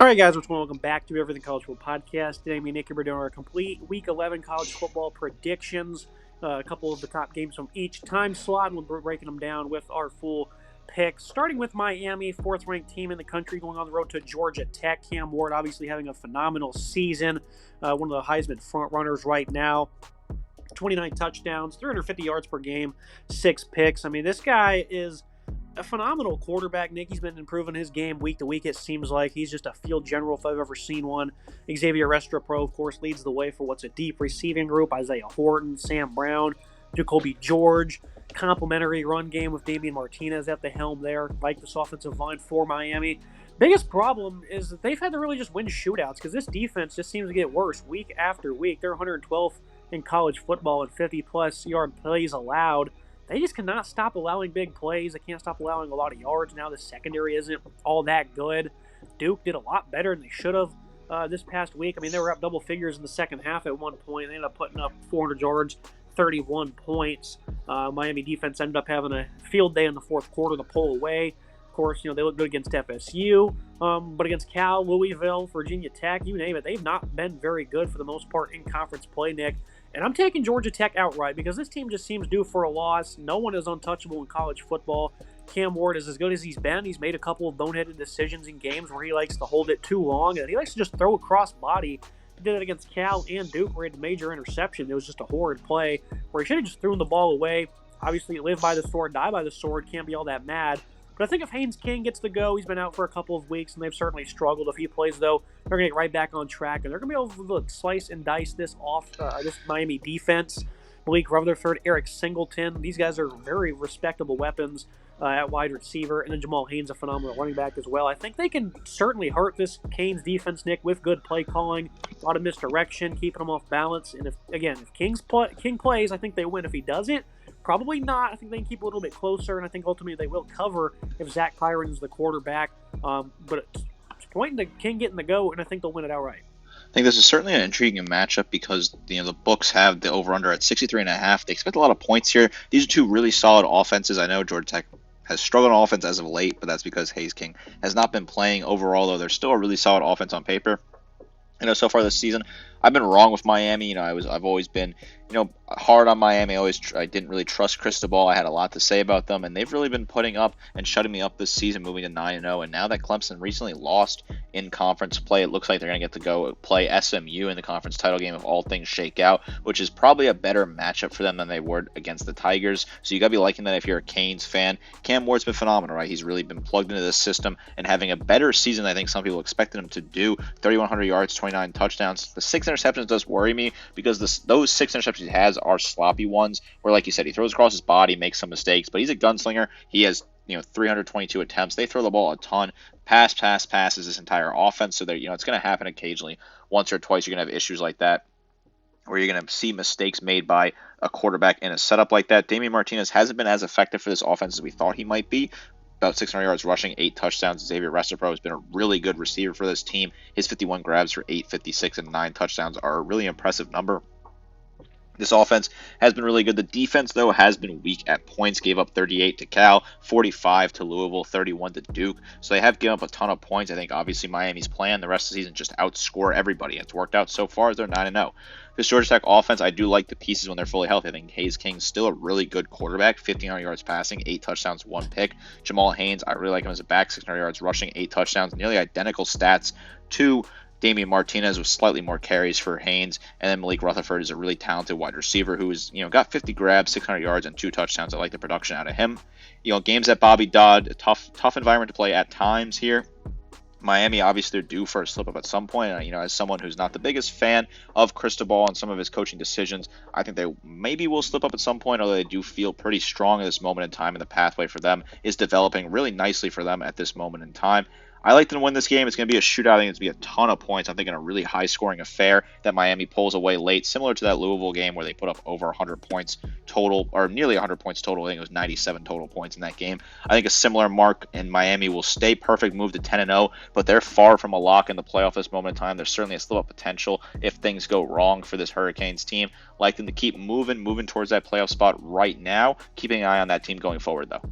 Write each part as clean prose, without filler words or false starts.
All right, guys, what's going on? Welcome back to Everything College Football Podcast. Today, me and Nick are doing our complete Week 11 college football predictions. A couple of the top games from each time slot, and we're breaking them down with our full picks. Starting with Miami, fourth-ranked team in the country, going on the road to Georgia Tech. Cam Ward obviously having a phenomenal season, one of the Heisman front runners right now. 29 touchdowns, 350 yards per game, 6 picks. I mean, this guy is a phenomenal quarterback. Nick, he's been improving his game week to week. It seems like he's just a field general if I've ever seen one. Xavier Restrepo, of course, leads the way for what's a deep receiving group. Isaiah Horton, Sam Brown, Jacoby George. Complimentary run game with Damian Martinez at the helm there. Like this offensive line for Miami. Biggest problem is that they've had to really just win shootouts because this defense just seems to get worse week after week. They're 112th in college football and 50-plus yard plays allowed. They just cannot stop allowing big plays. They can't stop allowing a lot of yards. Now the secondary isn't all that good. Duke did a lot better than they should have this past week. I mean, they were up double figures in the second half at one point. They ended up putting up 400 yards, 31 points. Miami defense ended up having a field day in the fourth quarter to pull away. Of course, they look good against FSU, but against Cal, Louisville, Virginia Tech, you name it, they've not been very good for the most part in conference play, Nick. And I'm taking Georgia Tech outright because this team just seems due for a loss. No one is untouchable in college football. Cam Ward is as good as he's been. He's made a couple of boneheaded decisions in games where he likes to hold it too long, and he likes to just throw across body. He did it against Cal and Duke where he had a major interception. It was just a horrid play where he should have just thrown the ball away. Obviously, live by the sword, die by the sword. Can't be all that mad. But I think if Haynes King gets to go, he's been out for a couple of weeks, and they've certainly struggled. If he plays, though, they're going to get right back on track, and they're going to be able to slice and dice this Miami defense. Malik Rutherford, Eric Singleton, these guys are very respectable weapons at wide receiver, and then Jamal Haynes, a phenomenal running back as well. I think they can certainly hurt this Canes defense, Nick, with good play calling, a lot of misdirection, keeping them off balance. And if King plays, I think they win. If he doesn't, probably not. I think they can keep a little bit closer, and I think ultimately they will cover if Zach Kyron is the quarterback. But it's pointing to King getting the go, and I think they'll win it outright. I think this is certainly an intriguing matchup because the books have the over/under at 63.5. They expect a lot of points here. These are two really solid offenses. I know Georgia Tech has struggled on offense as of late, but that's because Haynes King has not been playing overall, though they're still a really solid offense on paper. So far this season, I've been wrong with Miami. I've always been, hard on Miami. I didn't really trust Cristobal. I had a lot to say about them, and they've really been putting up and shutting me up this season, moving to 9-0. And now that Clemson recently lost in conference play, it looks like they're going to get to go play SMU in the conference title game if all things shake out, which is probably a better matchup for them than they were against the Tigers. So you got to be liking that if you're a Canes fan. Cam Ward's been phenomenal, right? He's really been plugged into this system and having a better season than I think some people expected him to do. 3,100 yards, 29 touchdowns. The 6 interceptions does worry me because those 6 interceptions he has are sloppy ones where, like you said, he throws across his body, makes some mistakes, but he's a gunslinger. He has 322 attempts. They throw the ball a ton. Passes this entire offense. So it's going to happen occasionally. Once or twice, you're going to have issues like that where you're going to see mistakes made by a quarterback in a setup like that. Damian Martinez hasn't been as effective for this offense as we thought he might be. About 600 yards rushing, 8 touchdowns. Xavier Restrepo has been a really good receiver for this team. His 51 grabs for 856 and 9 touchdowns are a really impressive number. This offense has been really good. The defense, though, has been weak at points. Gave up 38 to Cal, 45 to Louisville, 31 to Duke. So they have given up a ton of points. I think, obviously, Miami's plan the rest of the season just outscore everybody. It's worked out so far as they're 9-0. This Georgia Tech offense, I do like the pieces when they're fully healthy. I think Haynes King's still a really good quarterback. 1,500 yards passing, 8 touchdowns, 1 pick. Jamal Haynes, I really like him as a back. 600 yards rushing, 8 touchdowns. Nearly identical stats to Damian Martinez with slightly more carries for Haynes, and then Malik Rutherford is a really talented wide receiver who's got 50 grabs, 600 yards, and 2 touchdowns. I like the production out of him. Games at Bobby Dodd, a tough environment to play at times here. Miami, obviously, they're due for a slip-up at some point. As someone who's not the biggest fan of Cristobal and some of his coaching decisions, I think they maybe will slip up at some point, although they do feel pretty strong at this moment in time, and the pathway for them is developing really nicely for them at this moment in time. I like them to win this game. It's going to be a shootout. I think it's going to be a ton of points. I'm thinking a really high-scoring affair that Miami pulls away late, similar to that Louisville game where they put up over 100 points total, or nearly 100 points total. I think it was 97 total points in that game. I think a similar mark in Miami will stay perfect, move to 10-0, but they're far from a lock in the playoff this moment in time. There's certainly a slip-up potential if things go wrong for this Hurricanes team. Like them to keep moving towards that playoff spot right now, keeping an eye on that team going forward, though.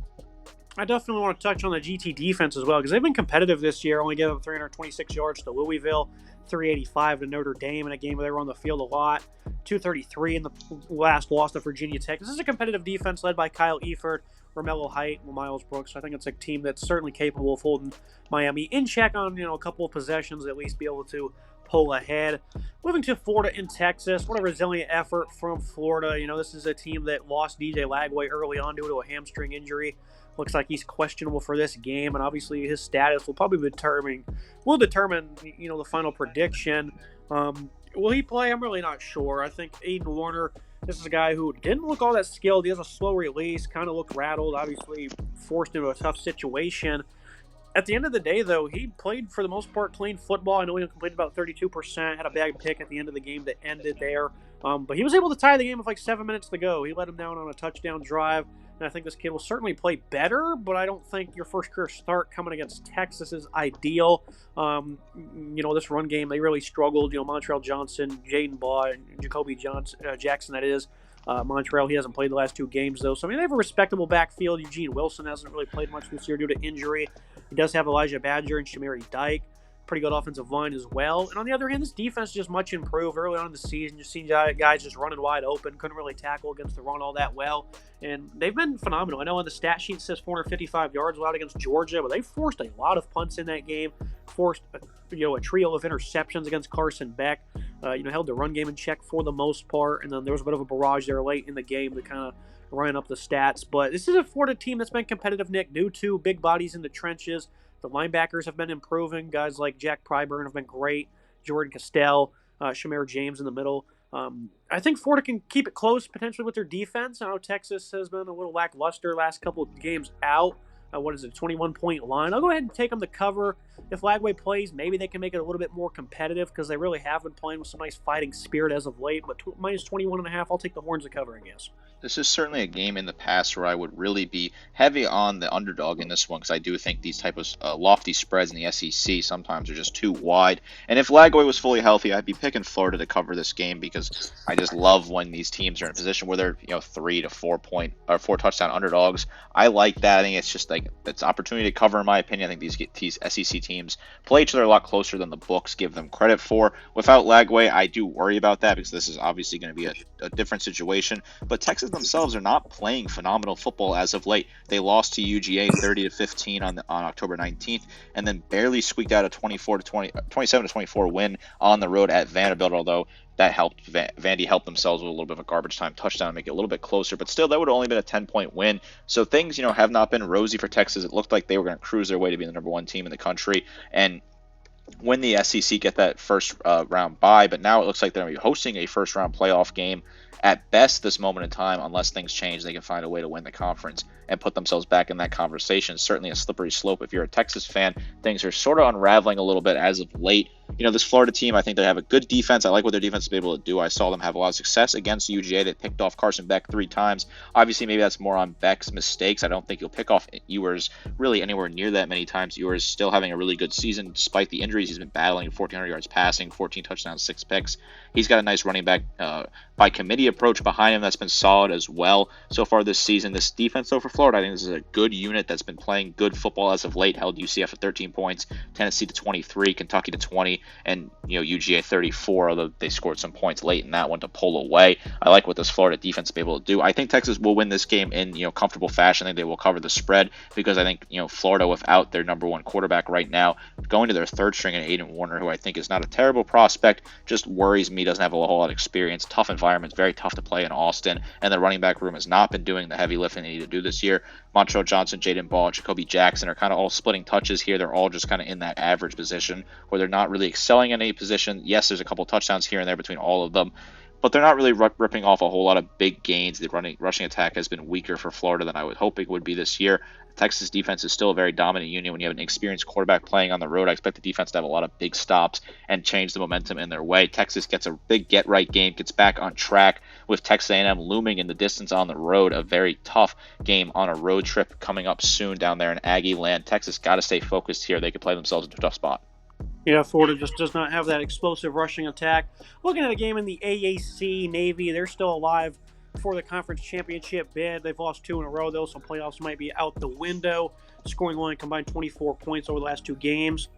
I definitely want to touch on the GT defense as well because they've been competitive this year. Only gave up 326 yards to Louisville, 385 to Notre Dame in a game where they were on the field a lot, 233 in the last loss to Virginia Tech. This is a competitive defense led by Kyle Efert, Romello Height, and Miles Brooks. So I think it's a team that's certainly capable of holding Miami in check on a couple of possessions, at least be able to pull ahead. Moving to Florida and Texas, what a resilient effort from Florida. This is a team that lost DJ Lagway early on due to a hamstring injury. Looks like he's questionable for this game, and obviously his status will probably determine the final prediction. Will he play? I'm really not sure. I think Aiden Warner, this is a guy who didn't look all that skilled. He has a slow release, kind of looked rattled, obviously forced into a tough situation. At the end of the day, though, he played for the most part clean football. I know he completed about 32%, had a bad pick at the end of the game that ended there. But he was able to tie the game with like 7 minutes to go. He let him down on a touchdown drive. And I think this kid will certainly play better, but I don't think your first career start coming against Texas is ideal. This run game, they really struggled. Montrell Johnson, Jaden Baugh, and Jacoby Jackson, that is. Montrell, he hasn't played the last 2 games, though. So, they have a respectable backfield. Eugene Wilson hasn't really played much this year due to injury. He does have Elijah Badger and Shamiri Dyke. Pretty good offensive line as well. And on the other hand, this defense is just much improved early on in the season. Just seen guys just running wide open, couldn't really tackle against the run all that well. And they've been phenomenal. I know on the stat sheet it says 455 yards allowed against Georgia, but they forced a lot of punts in that game, forced a trio of interceptions against Carson Beck, held the run game in check for the most part. And then there was a bit of a barrage there late in the game to kind of run up the stats. But this is a Florida team that's been competitive, Nick, due to big bodies in the trenches. The linebackers have been improving. Guys like Jack Pryburn have been great. Jordan Castell, Shamir James in the middle. I think Florida can keep it close potentially with their defense. I know Texas has been a little lackluster last couple of games out. 21-point line. I'll go ahead and take them to cover. If Lagway plays, maybe they can make it a little bit more competitive because they really have been playing with some nice fighting spirit as of late. But minus 21.5, I'll take the Horns to cover, I guess. This is certainly a game in the past where I would really be heavy on the underdog in this one because I do think these type of lofty spreads in the SEC sometimes are just too wide. And if Lagway was fully healthy, I'd be picking Florida to cover this game because I just love when these teams are in a position where they're 3 to 4 point or 4 touchdown underdogs. I like that. I think it's just like it's opportunity to cover in my opinion. I think these SEC teams play each other a lot closer than the books give them credit for. Without Lagway, I do worry about that because this is obviously going to be a different situation. But Texas themselves are not playing phenomenal football as of late. They lost to UGA 30-15 on October 19th, and then barely squeaked out a 27-24 win on the road at Vanderbilt. Although that helped Vandy help themselves with a little bit of a garbage time touchdown to make it a little bit closer, but still that would have only been a 10-point win. So things have not been rosy for Texas. It looked like they were going to cruise their way to be the number 1 team in the country and when the SEC get that first round bye, but now it looks like they're going to be hosting a first round playoff game at best this moment in time. Unless things change, they can find a way to win the conference and put themselves back in that conversation. Certainly a slippery slope. If you're a Texas fan, things are sort of unraveling a little bit as of late. This Florida team, I think they have a good defense. I like what their defense has been able to do. I saw them have a lot of success against UGA. They picked off Carson Beck 3 times. Obviously, maybe that's more on Beck's mistakes. I don't think you'll pick off Ewers really anywhere near that many times. Ewers still having a really good season despite the injuries. He's been battling 1,400 yards passing, 14 touchdowns, 6 picks. He's got a nice running back by committee approach behind him that's been solid as well so far this season. This defense, though, for Florida, I think this is a good unit that's been playing good football as of late. Held UCF at 13 points, Tennessee to 23, Kentucky to 20, and UGA 34, although they scored some points late in that one to pull away. I like what this Florida defense will be able to do. I think Texas will win this game in comfortable fashion. I think they will cover the spread because I think Florida, without their number 1 quarterback right now, going to their third string in Aiden Warner, who I think is not a terrible prospect, just worries me. Doesn't have a whole lot of experience. Tough environment, very tough to play in Austin, and the running back room has not been doing the heavy lifting they need to do this year. Montrell Johnson, Jaden Baugh, Jacoby Jackson are kind of all splitting touches here. They're all just kind of in that average position where they're not really excelling in any position. Yes, there's a couple touchdowns here and there between all of them, but they're not really ripping off a whole lot of big gains. The rushing attack has been weaker for Florida than I would hope it would be this year. Texas defense is still a very dominant unit. When you have an experienced quarterback playing on the road, I expect the defense to have a lot of big stops and change the momentum in their way. Texas gets a big get-right game, gets back on track with Texas A&M looming in the distance on the road. A very tough game on a road trip coming up soon down there in Aggie land. Texas got to stay focused here. They could play themselves into a tough spot. Yeah, Florida just does not have that explosive rushing attack. Looking at a game in the AAC, Navy, they're still alive for the conference championship bid. They've lost 2 in a row, though, so playoffs might be out the window. Scoring line combined 24 points over the last 2 games.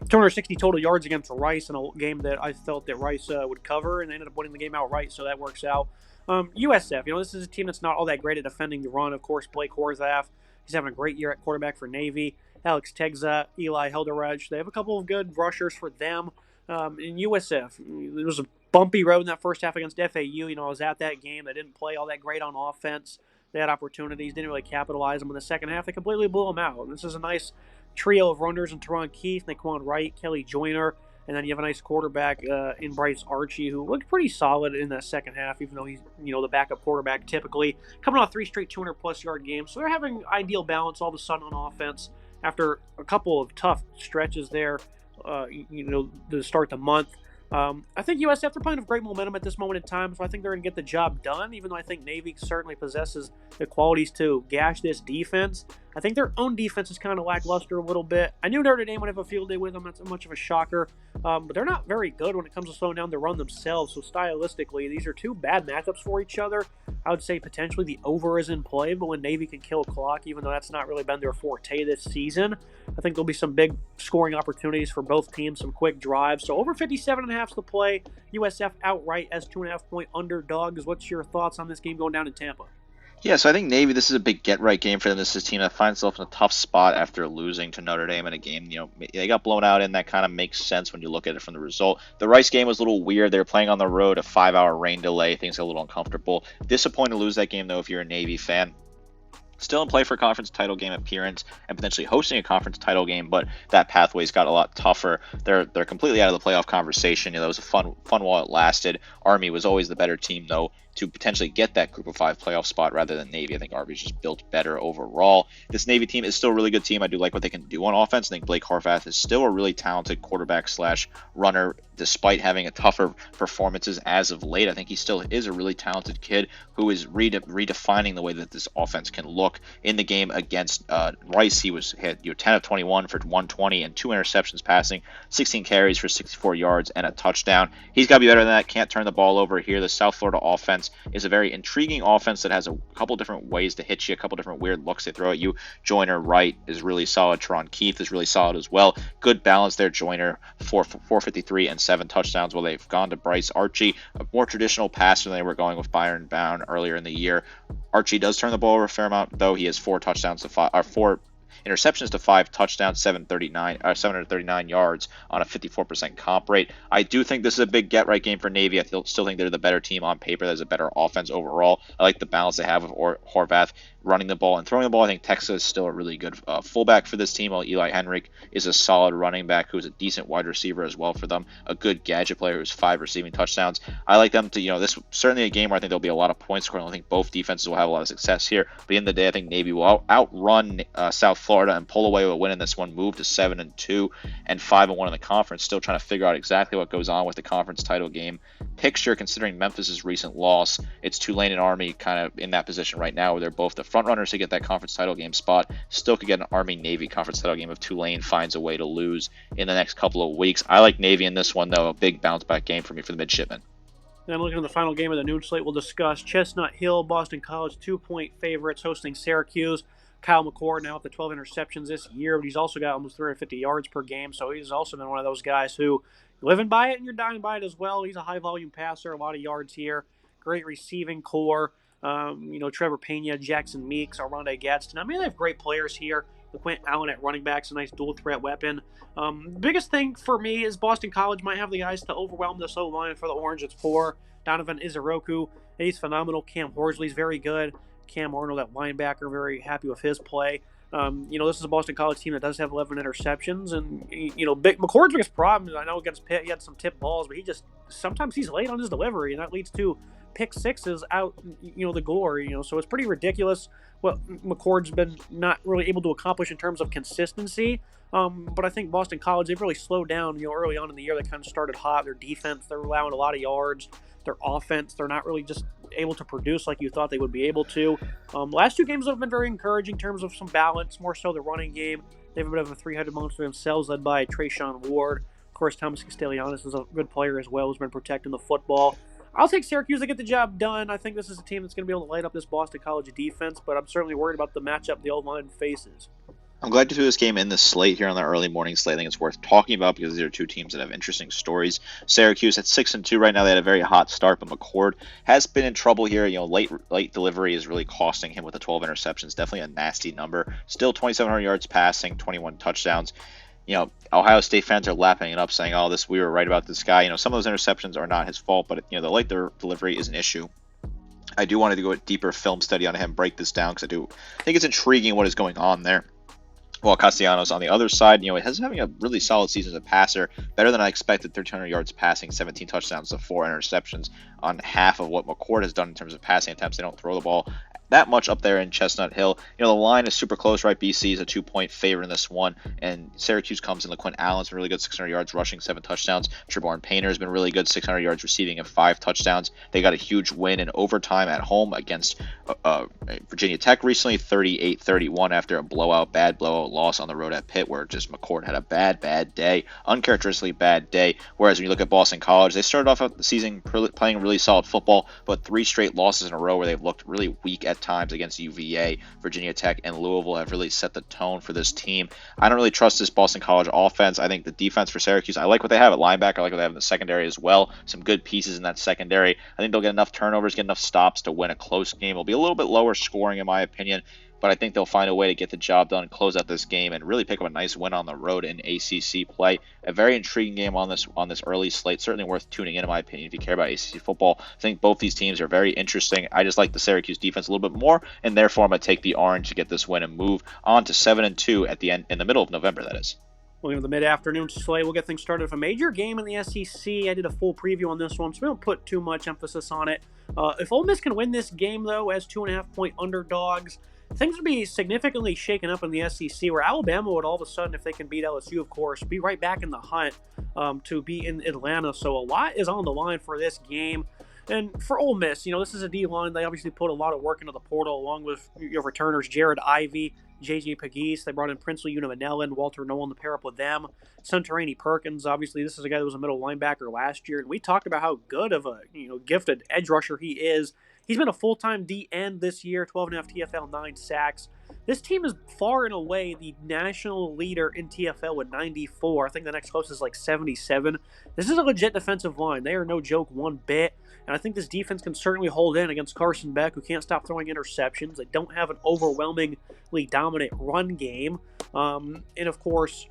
260 total yards against Rice in a game that I felt that Rice would cover, and they ended up winning the game outright, so that works out. USF, this is a team that's not all that great at defending the run. Of course, Blake Horvath, he's having a great year at quarterback for Navy. Alex Tegza, Eli Helderudge, they have a couple of good rushers for them. In USF, there was a bumpy road in that first half against FAU. I was at that game. They didn't play all that great on offense. They had opportunities, didn't really capitalize them. In the second half, they completely blew them out. And this is a nice trio of runners in Teron Keith, Naquan Wright, Kelly Joyner, and then you have a nice quarterback in Bryce Archie, who looked pretty solid in that second half, even though he's the backup quarterback typically. Coming off 3 straight 200-plus yard games, so they're having ideal balance all of a sudden on offense after a couple of tough stretches there, to start the month. I think USF, they're playing with great momentum at this moment in time, so I think they're going to get the job done, even though I think Navy certainly possesses the qualities to gash this defense. I think their own defense is kind of lackluster a little bit. I knew Notre Dame would have a field day with them. That's much of a shocker. But they're not very good when it comes to slowing down the run themselves. So stylistically, these are 2 bad matchups for each other. I would say potentially the over is in play, but when Navy can kill clock, even though that's not really been their forte this season, I think there'll be some big scoring opportunities for both teams, some quick drives. So over 57.5 is the play. USF outright as 2.5-point underdogs. What's your thoughts on this game going down in Tampa? Yeah, so I think Navy, this is a big get-right game for them. This is a team that finds itself in a tough spot after losing to Notre Dame in a game. They got blown out in. That kind of makes sense when you look at it from the result. The Rice game was a little weird. They were playing on the road, a 5-hour rain delay. Things got a little uncomfortable. Disappointed to lose that game, though, if you're a Navy fan. Still in play for a conference title game appearance and potentially hosting a conference title game, but that pathway's got a lot tougher. They're completely out of the playoff conversation. That was a fun while it lasted. Army was always the better team, though, to potentially get that Group of 5 playoff spot rather than Navy. I think Army's just built better overall. This Navy team is still a really good team. I do like what they can do on offense. I think Blake Horvath is still a really talented quarterback/runner, despite having a tougher performances as of late. I think he still is a really talented kid who is redefining the way that this offense can look. In the game against Rice, he had 10 of 21 for 120 and 2 interceptions passing, 16 carries for 64 yards and a touchdown. He's got to be better than that. Can't turn the ball over here. The South Florida offense is a very intriguing offense that has a couple different ways to hit you, a couple different weird looks they throw at you. Joyner Wright is really solid. Teron Keith is really solid as well. Good balance there. Joyner 453 and 7 touchdowns, while they've gone to Bryce Archie, a more traditional passer than they were going with Byron Bound earlier in the year. Archie does turn the ball over a fair amount, though. He has 4 interceptions to 5 touchdowns, 739 yards on a 54% comp rate. I do think this is a big get-right game for Navy. I still think they're the better team on paper. There's a better offense overall. I like the balance they have with Horvath running the ball and throwing the ball. I think Texas is still a really good fullback for this team, while Eli Henrik is a solid running back who's a decent wide receiver as well for them, a good gadget player who's 5 receiving touchdowns. I like them to, this is certainly a game where I think there'll be a lot of points scored. I think both defenses will have a lot of success here, but in the day, I think Navy will outrun South Florida and pull away with a win in this one, move to 7-2 and 5-1 in the conference. Still trying to figure out exactly what goes on with the conference title game picture, considering Memphis's recent loss. It's Tulane and Army kind of in that position right now, where they're both the front runners to get that conference title game spot. Still could get an Army-Navy conference title game if Tulane finds a way to lose in the next couple of weeks. I like Navy in this one, though. A big bounce-back game for me for the midshipmen. Then looking at the final game of the noon slate, we'll discuss Chestnut Hill, Boston College, 2-point favorites hosting Syracuse. Kyle McCord now up to 12 interceptions this year, but he's also got almost 350 yards per game, so he's also been one of those guys who living by it and you're dying by it as well. He's a high-volume passer, a lot of yards here, great receiving core. Trevor Pena, Jackson Meeks, Armando Gadsden. I mean, they have great players here. LeQuint Allen at running back's a nice dual-threat weapon. Biggest thing for me is Boston College might have the guys to overwhelm this O-line for the Orange. It's poor. Donovan Izoroku, he's phenomenal. Cam Horsley's very good. Cam Arnold at linebacker, very happy with his play. This is a Boston College team that does have 11 interceptions, and McCord's biggest problem is, I know against Pitt he had some tip balls, but sometimes he's late on his delivery, and that leads to pick sixes out, the glory, so it's pretty ridiculous what McCord's been not really able to accomplish in terms of consistency. But I think Boston College, they've really slowed down, early on in the year. They kind of started hot. Their defense, they're allowing a lot of yards. Their offense, they're not really just able to produce like you thought they would be able to. Last 2 games have been very encouraging in terms of some balance, more so the running game. They have a bit of a 300 monster themselves, led by Trayshawn Ward. Of course, Thomas Castellanos is a good player as well, who's been protecting the football. I'll take Syracuse to get the job done. I think this is a team that's going to be able to light up this Boston College defense, but I'm certainly worried about the matchup the O-line faces. I'm glad to do this game in the slate here on the early morning slate. I think it's worth talking about because these are two teams that have interesting stories. Syracuse at 6-2 right now. They had a very hot start, but McCord has been in trouble here. Late delivery is really costing him with the 12 interceptions. Definitely a nasty number. Still 2,700 yards passing, 21 touchdowns. Ohio State fans are lapping it up, saying, "Oh, we were right about this guy." Some of those interceptions are not his fault, but the late delivery is an issue. I do want to do a deeper film study on him, break this down, because I think it's intriguing what is going on there. Well, Castellanos on the other side, is having a really solid season as a passer, better than I expected. 1,300 yards passing, 17 touchdowns to 4 interceptions on half of what McCord has done in terms of passing attempts. They don't throw the ball that much up there in Chestnut Hill. The line is super close, right? BC is a 2-point favorite in this one, and Syracuse comes in. LaQuint Allen's been really good, 600 yards rushing, 7 touchdowns. Treborn Painter has been really good, 600 yards receiving and 5 touchdowns. They got a huge win in overtime at home against Virginia Tech recently, 38-31 after a bad blowout loss on the road at Pitt, where just McCord had a bad day, uncharacteristically bad day. Whereas when you look at Boston College, they started off the season playing really solid football, but 3 straight losses in a row where they've looked really weak at times against UVA, Virginia Tech, and Louisville have really set the tone for this team. I don't really trust this Boston College offense. I think the defense for Syracuse, I like what they have at linebacker. I like what they have in the secondary as well. Some good pieces in that secondary. I think they'll get enough turnovers, get enough stops to win a close game. It'll be a little bit lower scoring in my opinion, but I think they'll find a way to get the job done, close out this game, and really pick up a nice win on the road in ACC play. A very intriguing game on this early slate. Certainly worth tuning in my opinion, if you care about ACC football. I think both these teams are very interesting. I just like the Syracuse defense a little bit more, and therefore I'm going to take the Orange to get this win and move on to 7-2 at the end, in the middle of November, that is. Well, the mid-afternoon slate, we'll get things started with a major game in the SEC. I did a full preview on this one, so we don't put too much emphasis on it. If Ole Miss can win this game, though, as 2.5-point underdogs, things would be significantly shaken up in the SEC, where Alabama would all of a sudden, if they can beat LSU, of course, be right back in the hunt to be in Atlanta. So a lot is on the line for this game. And for Ole Miss, this is a D-line. They obviously put a lot of work into the portal, along with your returners, Jared Ivey, J.J. Pegues. They brought in Princely Unimanella and Walter Nolan to pair up with them. Santorini Perkins, obviously, this is a guy that was a middle linebacker last year. And we talked about how good of a gifted edge rusher he is. He's been a full-time D-end this year, 12.5 TFL, 9 sacks. This team is far and away the national leader in TFL with 94. I think the next closest is like 77. This is a legit defensive line. They are no joke one bit. And I think this defense can certainly hold in against Carson Beck, who can't stop throwing interceptions. They don't have an overwhelmingly dominant run game. And, of course,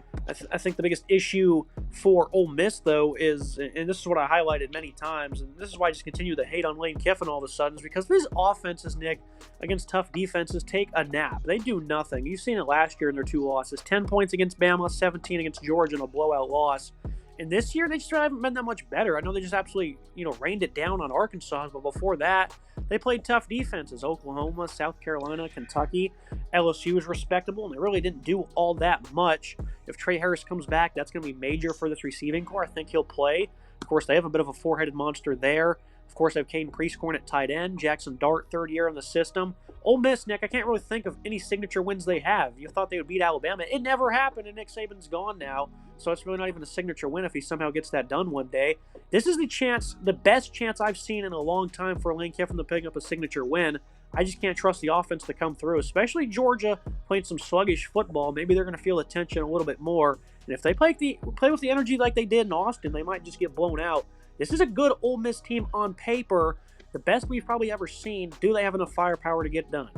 I think the biggest issue for Ole Miss, though, is, and this is what I highlighted many times, and this is why I just continue to hate on Lane Kiffin all of a sudden, is because these offenses, Nick, against tough defenses, take a nap. They do nothing. You've seen it last year in their 2 losses. 10 points against Bama, 17 against Georgia in a blowout loss. And this year, they just haven't been that much better. I know they just absolutely, rained it down on Arkansas, but before that, they played tough defenses. Oklahoma, South Carolina, Kentucky. LSU was respectable, and they really didn't do all that much. If Trey Harris comes back, that's going to be major for this receiving core. I think he'll play. Of course, they have a bit of a four-headed monster there. Of course, they have Caden Prieskorn at tight end. Jackson Dart, third year in the system. Ole Miss, Nick, I can't really think of any signature wins they have. You thought they would beat Alabama. It never happened, and Nick Saban's gone now, so it's really not even a signature win if he somehow gets that done one day. This is the best chance I've seen in a long time for Lane Kiffin to pick up a signature win. I just can't trust the offense to come through, especially Georgia playing some sluggish football. Maybe they're going to feel the tension a little bit more, and if they play with the energy like they did in Austin, they might just get blown out. This is a good Ole Miss team on paper, the best we've probably ever seen. Do they have enough firepower to get done?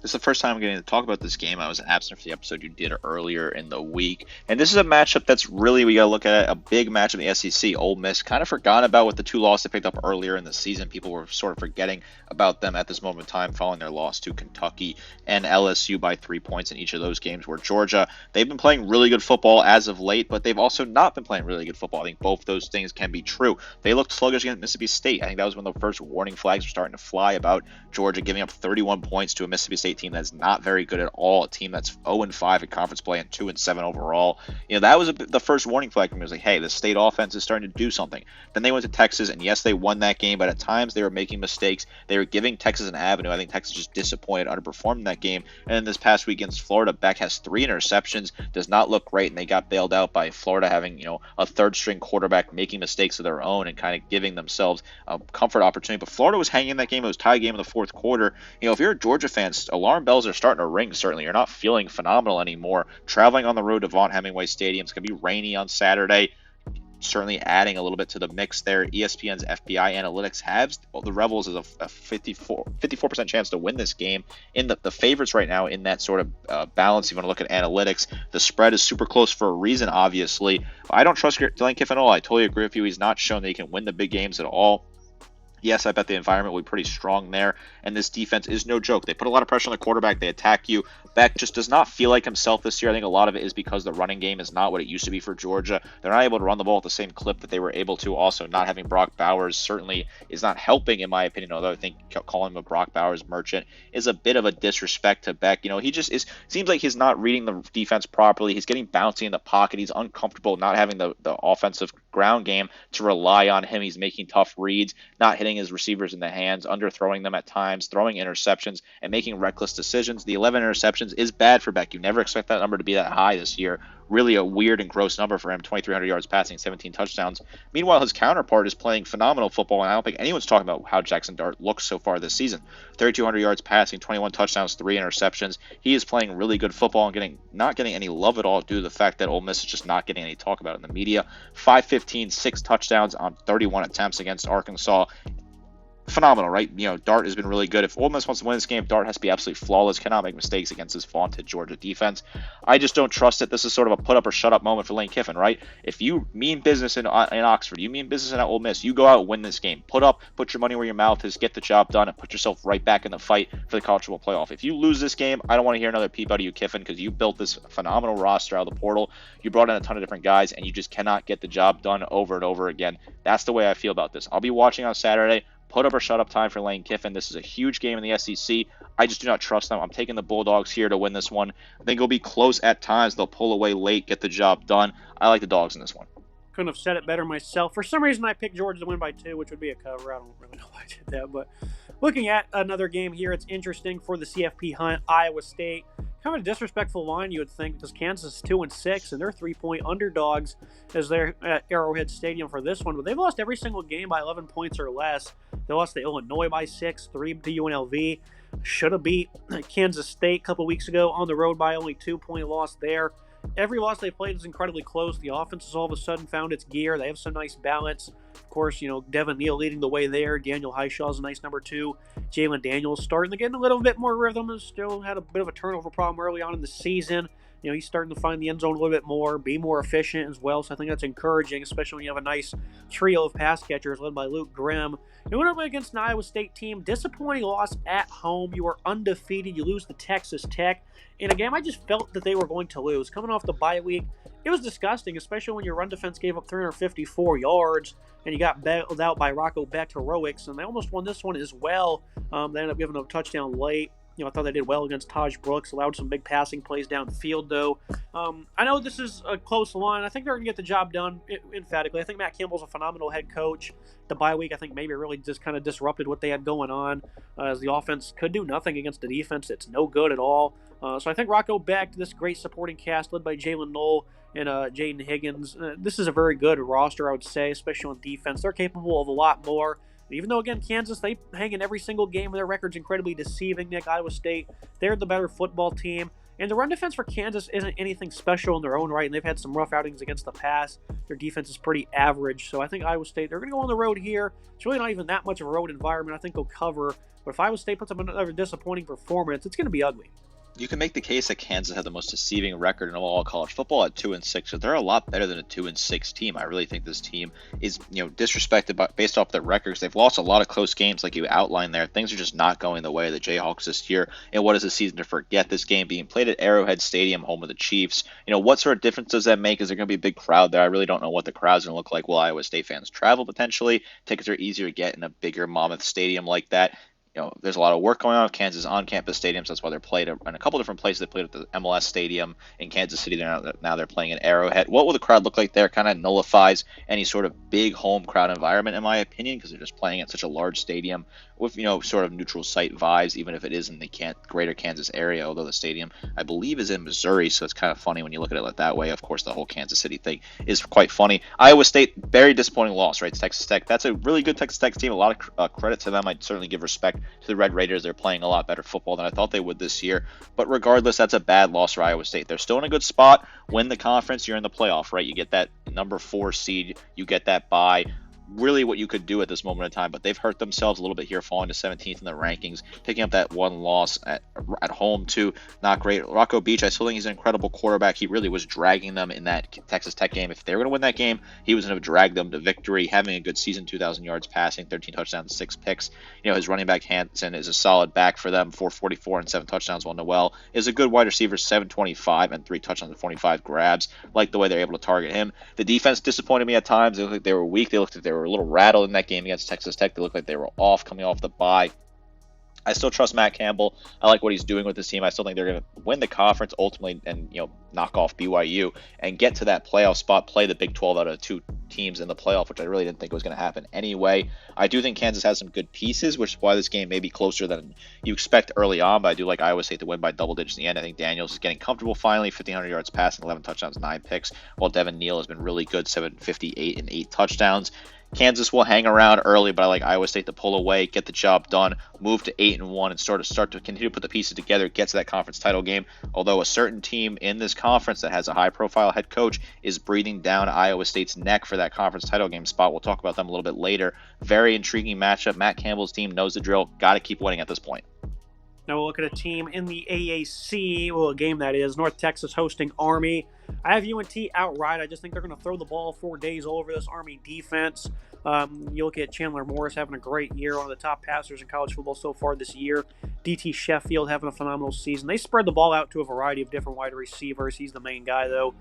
This is the first time I'm getting to talk about this game. I was absent for the episode you did earlier in the week. And this is a matchup that's really, we got to look at it, a big matchup in the SEC. Ole Miss kind of forgot about with the 2 losses they picked up earlier in the season. People were sort of forgetting about them at this moment in time following their loss to Kentucky and LSU by 3 points in each of those games. Where Georgia, they've been playing really good football as of late, but they've also not been playing really good football. I think both those things can be true. They looked sluggish against Mississippi State. I think that was when the first warning flags were starting to fly about Georgia giving up 31 points to a Mississippi State State team that's not very good at all, a team that's 0-5 in conference play and 2-7 overall. That was the first warning flag for me. It was like, hey, the State offense is starting to do something. Then they went to Texas, and yes, they won that game, but at times they were making mistakes. They were giving Texas an avenue. I think Texas just disappointed, underperformed in that game. And then this past week against Florida, Beck has 3 interceptions, does not look great, and they got bailed out by Florida having, a third-string quarterback making mistakes of their own and kind of giving themselves a comfort opportunity. But Florida was hanging in that game. It was a tie game in the fourth quarter. If you're a Georgia fan, alarm bells are starting to ring, certainly. You're not feeling phenomenal anymore. Traveling on the road to Vaught Hemingway Stadium, it's going to be rainy on Saturday. Certainly adding a little bit to the mix there. ESPN's FBI analytics has the Rebels as a 54% chance to win this game. In the favorites right now in that sort of balance, if you want to look at analytics, the spread is super close for a reason, obviously. I don't trust Lane Kiffin at all. I totally agree with you. He's not shown that he can win the big games at all. Yes, I bet the environment will be pretty strong there, and this defense is no joke. They put a lot of pressure on the quarterback. They attack you. Beck just does not feel like himself this year. I think a lot of it is because the running game is not what it used to be for Georgia. They're not able to run the ball at the same clip that they were able to. Also, not having Brock Bowers certainly is not helping, in my opinion, although I think calling him a Brock Bowers merchant is a bit of a disrespect to Beck. He just seems like he's not reading the defense properly. He's getting bouncy in the pocket. He's uncomfortable not having the offensive ground game to rely on him. He's making tough reads, not hitting his receivers in the hands, underthrowing them at times, throwing interceptions, and making reckless decisions. The 11 interceptions is bad for Beck. You never expect that number to be that high this year. Really a weird and gross number for him, 2,300 yards passing, 17 touchdowns. Meanwhile, his counterpart is playing phenomenal football, and I don't think anyone's talking about how Jackson Dart looks so far this season. 3,200 yards passing, 21 touchdowns, 3 interceptions. He is playing really good football and not getting any love at all due to the fact that Ole Miss is just not getting any talk about it in the media. 515, 6 touchdowns on 31 attempts against Arkansas. Phenomenal, right? Dart has been really good. If Ole Miss wants to win this game, Dart has to be absolutely flawless, cannot make mistakes against this vaunted Georgia defense. I just don't trust it. This is sort of a put up or shut up moment for Lane Kiffin, right? If you mean business in Oxford, you mean business in Ole Miss, you go out and win this game. Put your money where your mouth is, get the job done, and put yourself right back in the fight for the college football playoff. If you lose this game, I don't want to hear another peep out of you, Kiffin, because you built this phenomenal roster out of the portal. You brought in a ton of different guys, and you just cannot get the job done over and over again. That's the way I feel about this. I'll be watching on Saturday. Put up or shut up time for Lane Kiffin. This is a huge game in the SEC. I just do not trust them. I'm taking the Bulldogs here to win this one. I think it'll be close at times. They'll pull away late, get the job done. I like the Dogs in this one. Couldn't have said it better myself. For some reason, I picked Georgia to win by 2, which would be a cover. I don't really know why I did that. But looking at another game here, it's interesting for the CFP hunt. Iowa State. Kind of a disrespectful line, you would think, because Kansas is 2-6, and they're 3-point underdogs as they're at Arrowhead Stadium for this one. But they've lost every single game by 11 points or less. They lost to Illinois by 6, 3 to UNLV. Should have beat Kansas State a couple weeks ago on the road by only 2-point loss there. Every loss they played is incredibly close. The offense has all of a sudden found its gear. They have some nice balance. Of course, Devin Neal leading the way there. Daniel Highshaw's a nice number 2. Jalen Daniels starting to get a little bit more rhythm. Still had a bit of a turnover problem early on in the season. He's starting to find the end zone a little bit more, be more efficient as well. So I think that's encouraging, especially when you have a nice trio of pass catchers led by Luke Grimm. You went up against an Iowa State team. Disappointing loss at home. You were undefeated. You lose to Texas Tech in a game I just felt that they were going to lose. Coming off the bye week, it was disgusting, especially when your run defense gave up 354 yards and you got bailed out by Rocco Beck heroics, and they almost won this one as well. They ended up giving a touchdown late. I thought they did well against Taj Brooks, allowed some big passing plays down the field, though. I know this is a close line. I think they're going to get the job done emphatically. I think Matt Campbell's a phenomenal head coach. The bye week, I think maybe really just kind of disrupted what they had going on, as the offense could do nothing against the defense. It's no good at all. So I think Rocco Beck, this great supporting cast led by Jalen Knoll and Jaden Higgins, this is a very good roster, I would say, especially on defense. They're capable of a lot more. Even though, again, Kansas, they hang in every single game. Their record's incredibly deceiving. Nick, Iowa State, they're the better football team. And the run defense for Kansas isn't anything special in their own right, and they've had some rough outings against the pass. Their defense is pretty average. So I think Iowa State, they're going to go on the road here. It's really not even that much of a road environment. I think they'll cover. But if Iowa State puts up another disappointing performance, it's going to be ugly. You can make the case that Kansas had the most deceiving record in all college football at 2-6. So they're a lot better than a 2-6 team. I really think this team is, disrespected based off their records. They've lost a lot of close games, like you outlined there. Things are just not going the way of the Jayhawks this year. And what is a season to forget? This game being played at Arrowhead Stadium, home of the Chiefs. What sort of difference does that make? Is there going to be a big crowd there? I really don't know what the crowd's going to look like. Will Iowa State fans travel potentially? Tickets are easier to get in a bigger mammoth stadium like that. There's a lot of work going on with Kansas on-campus stadiums. That's why they're played in a couple different places. They played at the MLS Stadium in Kansas City. Now they're playing in Arrowhead. What will the crowd look like there? Kind of nullifies any sort of big home crowd environment, in my opinion, because they're just playing at such a large stadium with, sort of neutral site vibes, even if it is in the greater Kansas area, although the stadium, I believe, is in Missouri, so it's kind of funny when you look at it that way. Of course, the whole Kansas City thing is quite funny. Iowa State, very disappointing loss, right, to Texas Tech. That's a really good Texas Tech team. A lot of credit to them. I'd certainly give respect to the Red Raiders. They're playing a lot better football than I thought they would this year. But regardless, that's a bad loss for Iowa State. They're still in a good spot. Win the conference, you're in the playoff, right? You get that number 4 seed. You get that bye. Really what you could do at this moment in time, but they've hurt themselves a little bit here, falling to 17th in the rankings, picking up that one loss at home too. Not great. Rocco Beach, I still think he's an incredible quarterback. He really was dragging them in that Texas Tech game. If they were going to win that game, he was going to drag them to victory, having a good season, 2,000 yards passing, 13 touchdowns, 6 picks. His running back Hanson is a solid back for them, 444 and 7 touchdowns, while Noel is a good wide receiver, 725 and 3 touchdowns and 45 grabs. Like the way they're able to target him. The defense disappointed me at times. They looked like they were weak. They looked like they were a little rattled in that game against Texas Tech. They looked like they were coming off the bye. I still trust Matt Campbell. I like what he's doing with this team. I still think they're going to win the conference ultimately and knock off BYU and get to that playoff spot, play the Big 12 out of 2 teams in the playoff, which I really didn't think was going to happen anyway. I do think Kansas has some good pieces, which is why this game may be closer than you expect early on, but I do like Iowa State to win by double digits in the end. I think Daniels is getting comfortable finally, 1,500 yards passing, 11 touchdowns, 9 picks, while Devin Neal has been really good, 758 and 8 touchdowns. Kansas will hang around early, but I like Iowa State to pull away, get the job done, move to 8-1, and start to continue to put the pieces together, get to that conference title game. Although a certain team in this conference that has a high-profile head coach is breathing down Iowa State's neck for that conference title game spot. We'll talk about them a little bit later. Very intriguing matchup. Matt Campbell's team knows the drill. Got to keep winning at this point. Now we'll look at a team in the AAC, well, a game that is, North Texas hosting Army. I have UNT outright. I just think they're going to throw the ball 4 days all over this Army defense. You look at Chandler Morris having a great year, one of the top passers in college football so far this year. DT Sheffield having a phenomenal season. They spread the ball out to a variety of different wide receivers. He's the main guy, though.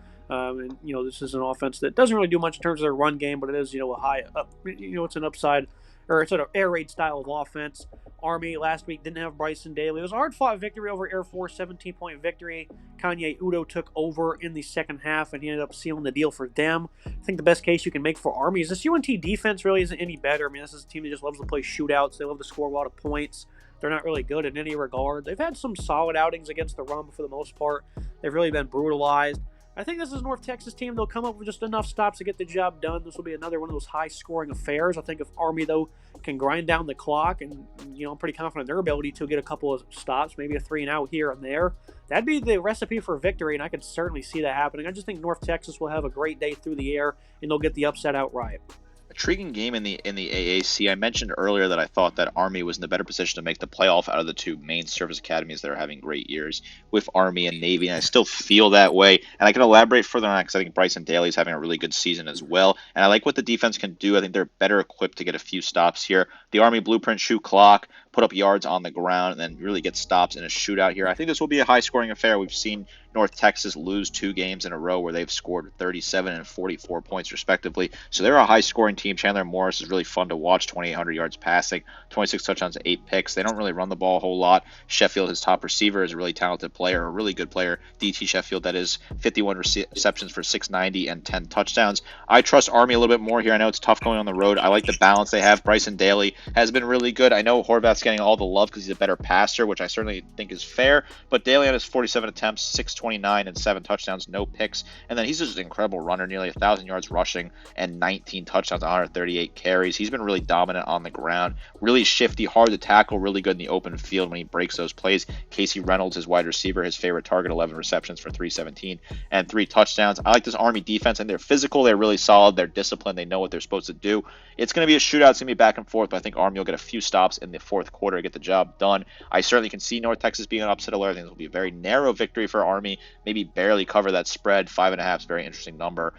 This is an offense that doesn't really do much in terms of their run game, but it is, a high up. It's an upside, or it's an air raid style of offense. Army last week didn't have Bryson Daly. It was a hard-fought victory over Air Force, 17-point victory. Kanye Udo took over in the second half, and he ended up sealing the deal for them. I think the best case you can make for Army is this UNT defense really isn't any better. I mean, this is a team that just loves to play shootouts. They love to score a lot of points. They're not really good in any regard. They've had some solid outings against the run, but for the most part, they've really been brutalized. I think this is a North Texas team. They'll come up with just enough stops to get the job done. This will be another one of those high-scoring affairs. I think if Army, though, can grind down the clock, and I'm pretty confident in their ability to get a couple of stops, maybe a 3-and-out here and there, that'd be the recipe for victory, and I could certainly see that happening. I just think North Texas will have a great day through the air, and they'll get the upset outright. Intriguing game in the AAC. I mentioned earlier that I thought that Army was in the better position to make the playoff out of the 2 main service academies that are having great years with Army and Navy, and I still feel that way. And I can elaborate further on that because I think Bryson Daly is having a really good season as well. And I like what the defense can do. I think they're better equipped to get a few stops here. The Army blueprint: shoot clock, put up yards on the ground, and then really get stops in a shootout here. I think this will be a high-scoring affair. We've seen North Texas lose 2 games in a row where they've scored 37 and 44 points respectively. So they're a high-scoring team. Chandler Morris is really fun to watch, 2,800 yards passing, 26 touchdowns, 8 picks. They don't really run the ball a whole lot. Sheffield, his top receiver, is a really talented player, a really good player. DT Sheffield, that is, 51 receptions for 690 and 10 touchdowns. I trust Army a little bit more here. I know it's tough going on the road. I like the balance they have. Bryson Daly has been really good. I know Horvath's getting all the love because he's a better passer, which I certainly think is fair, but Daly on his 47 attempts, 629 and 7 touchdowns, no picks, and then he's just an incredible runner, nearly 1,000 yards rushing and 19 touchdowns, 138 carries. He's been really dominant on the ground, really shifty, hard to tackle, really good in the open field when he breaks those plays. Casey Reynolds, his wide receiver, his favorite target, 11 receptions for 317 and 3 touchdowns. I like this Army defense, and they're physical, they're really solid, they're disciplined, they know what they're supposed to do. It's going to be a shootout, it's going to be back and forth, but I think Army will get a few stops in the fourth quarter to get the job done. I certainly can see North Texas being an upset alert. I think this will be a very narrow victory for Army, maybe barely cover that spread. 5.5 is a very interesting number.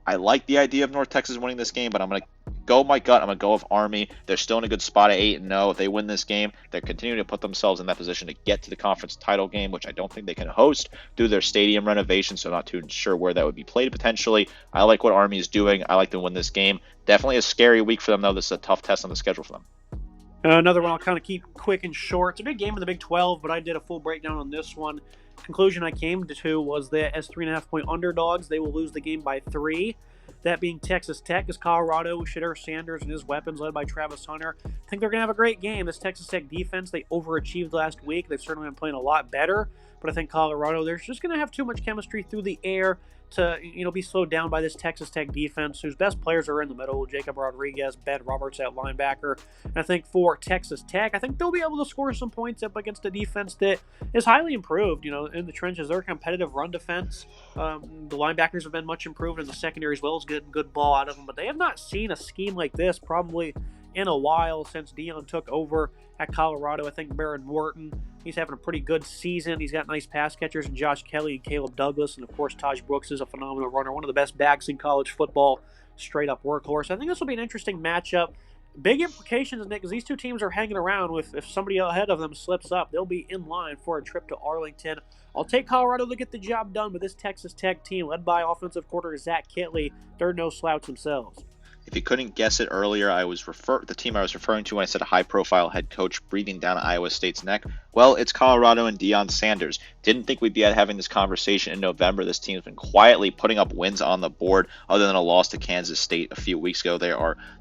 I like the idea of North Texas winning this game, but I'm going to go my gut. I'm going to go with Army. They're still in a good spot at 8-0. If they win this game, they're continuing to put themselves in that position to get to the conference title game, which I don't think they can host due to their stadium renovation, so I'm not too sure where that would be played potentially. I like what Army is doing. I like to win this game. Definitely a scary week for them, though. This is a tough test on the schedule for them. Another one I'll kind of keep quick and short. It's a big game in the Big 12, but I did a full breakdown on this one. Conclusion I came to was that as 3.5-point underdogs, they will lose the game by 3. That being Texas Tech, as Colorado, Shadur Sanders and his weapons led by Travis Hunter. I think they're going to have a great game. This Texas Tech defense, they overachieved last week. They've certainly been playing a lot better, but I think Colorado, they're just going to have too much chemistry through the air to be slowed down by this Texas Tech defense, whose best players are in the middle: Jacob Rodriguez, Ben Roberts at linebacker. And I think for Texas Tech, I think they'll be able to score some points up against a defense that is highly improved. In the trenches, they're a competitive run defense. The linebackers have been much improved, and the secondary as well is getting good ball out of them. But they have not seen a scheme like this probably in a while since Deion took over at Colorado. I think Baron Morton, he's having a pretty good season. He's got nice pass catchers in Josh Kelly and Caleb Douglas. And, of course, Taj Brooks is a phenomenal runner, one of the best backs in college football, straight-up workhorse. I think this will be an interesting matchup. Big implications, Nick, because these two teams are hanging around. If somebody ahead of them slips up, they'll be in line for a trip to Arlington. I'll take Colorado to get the job done, but this Texas Tech team, led by offensive coordinator Zach Kittley, they're no slouch themselves. If you couldn't guess it earlier, the team I was referring to when I said a high-profile head coach breathing down Iowa State's neck. Well, it's Colorado and Deion Sanders. Didn't think we'd be having this conversation in November. This team's been quietly putting up wins on the board, other than a loss to Kansas State a few weeks ago.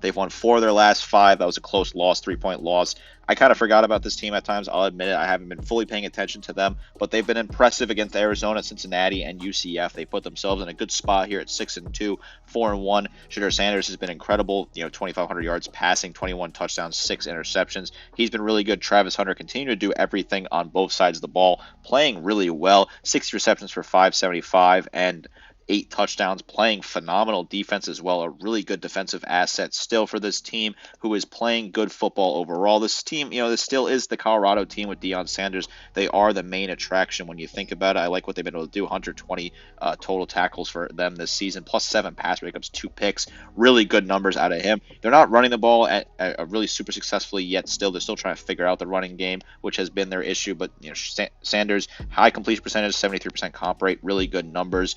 They've won 4 of their last 5. That was a close loss, 3-point loss. I kind of forgot about this team at times. I'll admit it. I haven't been fully paying attention to them, but they've been impressive against Arizona, Cincinnati, and UCF. They put themselves in a good spot here at 6-2, 4-1. Shadur Sanders has been incredible. 2,500 yards passing, 21 touchdowns, 6 interceptions. He's been really good. Travis Hunter continuing to do everything on both sides of the ball, playing really well. 60 receptions for 575 and 8 touchdowns, playing phenomenal defense as well. A really good defensive asset still for this team, who is playing good football overall. This team, this still is the Colorado team with Deion Sanders. They are the main attraction when you think about it. I like what they've been able to do. 120 total tackles for them this season, plus 7 pass breakups, 2 picks. Really good numbers out of him. They're not running the ball at really super successfully yet. Still, they're still trying to figure out the running game, which has been their issue. But Sanders, high completion percentage, 73% comp rate, really good numbers.